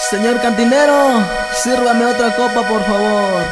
Señor cantinero, sírvame otra copa, por favor.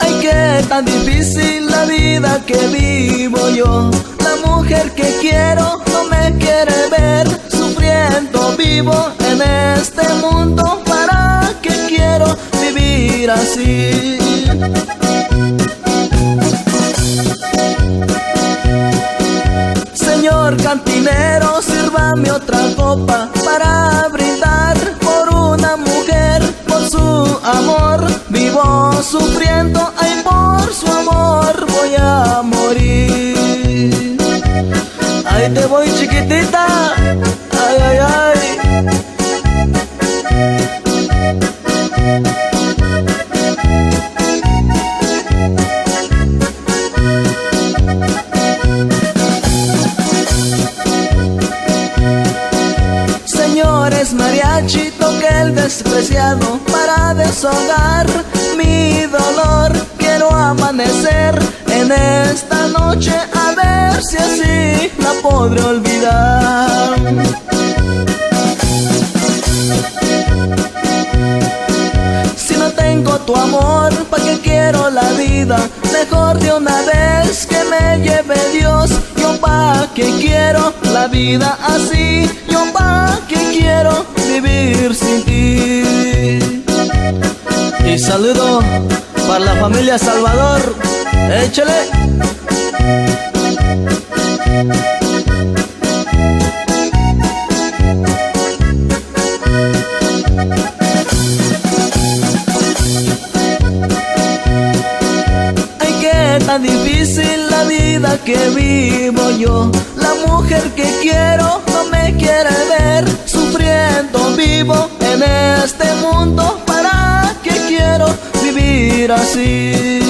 Ay, qué tan difícil la vida que vivo yo. La mujer que quiero no me quiere ver, sufriendo vivo en este mundo. ¿Para qué quiero vivir así? Señor cantinero, sírvame otra copa para brindar por una mujer, por su amor. Vivo sufriendo, ay, por su amor voy a morir. Ahí te voy, chiquitita, ay, ay, ay. Señores mariachi, toque el despreciado para desahogar mi dolor. Quiero amanecer en esta noche, a ver si así la podré olvidar. Si no tengo tu amor, ¿para qué quiero la vida? Mejor de una vez que me lleve Dios. Yo pa' qué quiero la vida así, yo pa' qué quiero vivir sin ti. Y saludo para la familia Salvador, échale. Ay, qué tan difícil la vida que vivo yo. La mujer que quiero no me quiere ver, sufriendo vivo en este mundo. ¿Para qué quiero vivir así?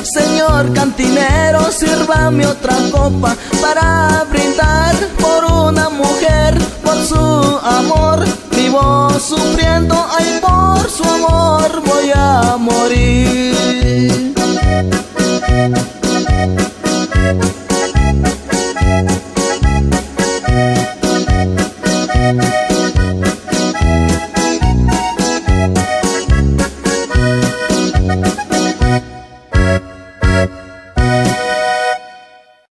Señor cantinero, sírvame otra copa para brindar por una mujer, por su amor. Vivo sufriendo, ay, por su amor voy a morir.